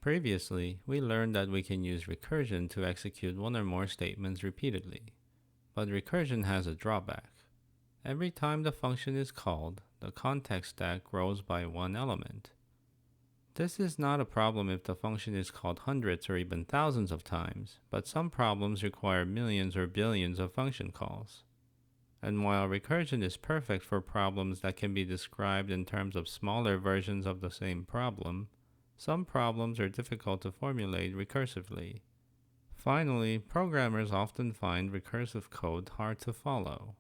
Previously, we learned that we can use recursion to execute one or more statements repeatedly. But recursion has a drawback. Every time the function is called, the context stack grows by one element. This is not a problem if the function is called hundreds or even thousands of times, but some problems require millions or billions of function calls. And while recursion is perfect for problems that can be described in terms of smaller versions of the same problem, some problems are difficult to formulate recursively. Finally, programmers often find recursive code hard to follow.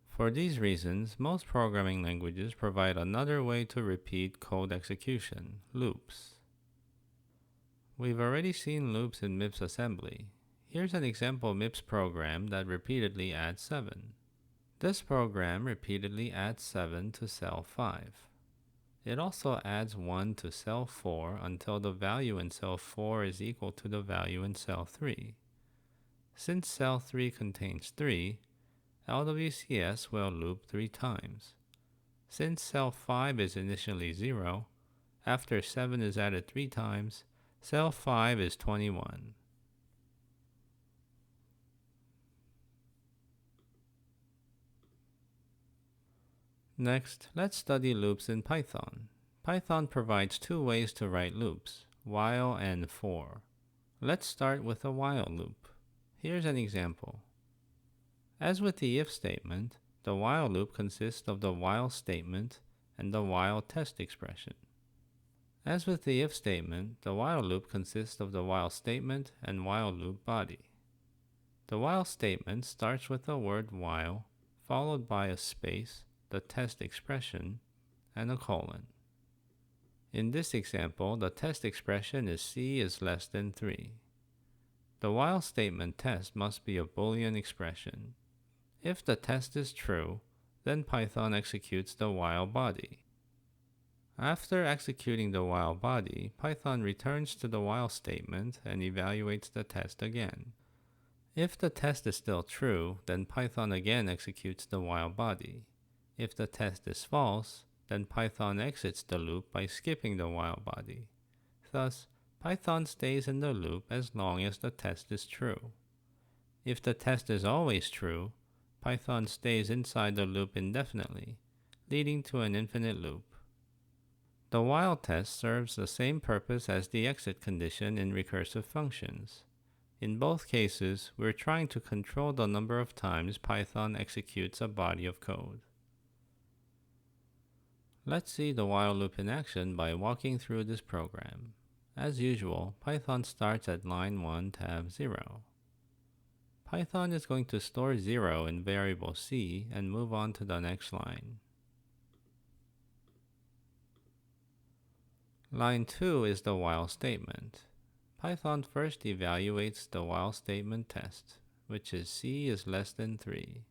For these reasons, most programming languages provide another way to repeat code execution: loops. We've already seen loops in MIPS assembly. Here's an example MIPS program that repeatedly adds 7. This program repeatedly adds 7 to cell 5. It also adds 1 to cell 4 until the value in cell 4 is equal to the value in cell 3. Since cell 3 contains 3, LWCS will loop 3 times. Since cell 5 is initially 0, after 7 is added 3 times, cell 5 is 21. Next, let's study loops in Python. Python provides two ways to write loops: while and for. Let's start with a while loop. Here's an example. As with the if statement, the while loop consists of the while statement and the while test expression. As with the if statement, the while loop consists of the while statement and while loop body. The while statement starts with the word while, followed by a space, the test expression, and a colon. In this example, the test expression is c is less than 3. The while statement test must be a Boolean expression. If the test is true, then Python executes the while body. After executing the while body, Python returns to the while statement and evaluates the test again. If the test is still true, then Python again executes the while body. If the test is false, then Python exits the loop by skipping the while body. Thus, Python stays in the loop as long as the test is true. If the test is always true, Python stays inside the loop indefinitely, leading to an infinite loop. The while test serves the same purpose as the exit condition in recursive functions. In both cases, we're trying to control the number of times Python executes a body of code. Let's see the while loop in action by walking through this program. As usual, Python starts at line 1 tab 0. Python is going to store 0 in variable c and move on to the next line. Line 2 is the while statement. Python first evaluates the while statement test, which is c is less than 3.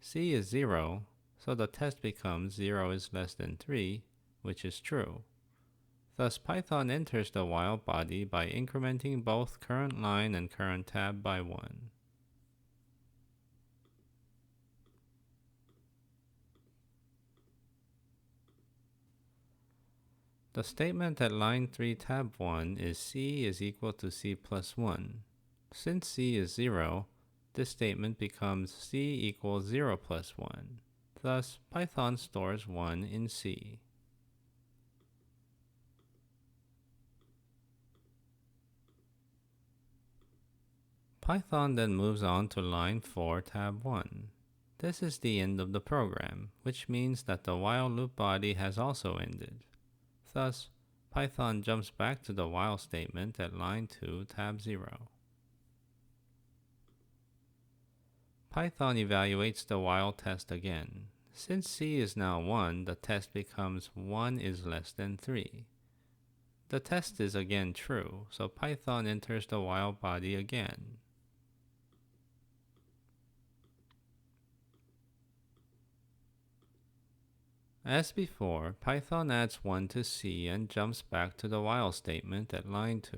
C is 0, so the test becomes 0 is less than 3, which is true. Thus, Python enters the while body by incrementing both current line and current tab by 1. The statement at line 3 tab 1 is c is equal to c plus 1. Since c is 0, this statement becomes c equals 0 plus 1. Thus, Python stores 1 in c. Python then moves on to line 4 tab 1. This is the end of the program, which means that the while loop body has also ended. Thus, Python jumps back to the while statement at line 2 tab 0. Python evaluates the while test again. Since c is now 1, the test becomes 1 is less than 3. The test is again true, so Python enters the while body again. As before, Python adds 1 to c and jumps back to the while statement at line 2.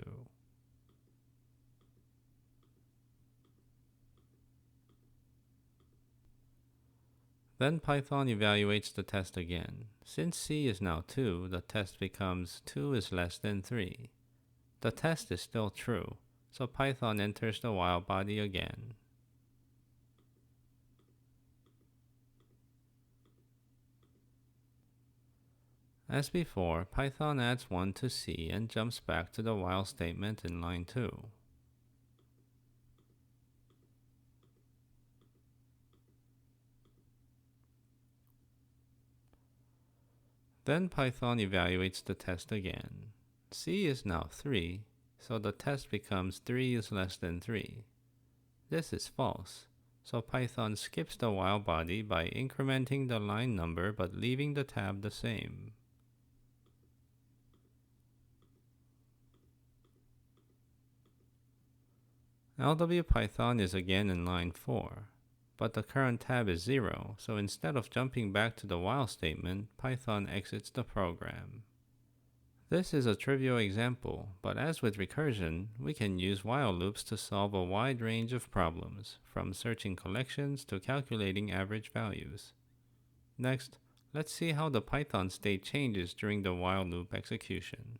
Then Python evaluates the test again. Since c is now 2, the test becomes 2 is less than 3. The test is still true, so Python enters the while body again. As before, Python adds 1 to C and jumps back to the while statement in line 2. Then Python evaluates the test again. C is now 3, so the test becomes 3 is less than 3. This is false, so Python skips the while body by incrementing the line number but leaving the tab the same. LWPython is again in line 4, but the current tab is 0, so instead of jumping back to the while statement, Python exits the program. This is a trivial example, but as with recursion, we can use while loops to solve a wide range of problems, from searching collections to calculating average values. Next, let's see how the Python state changes during the while loop execution.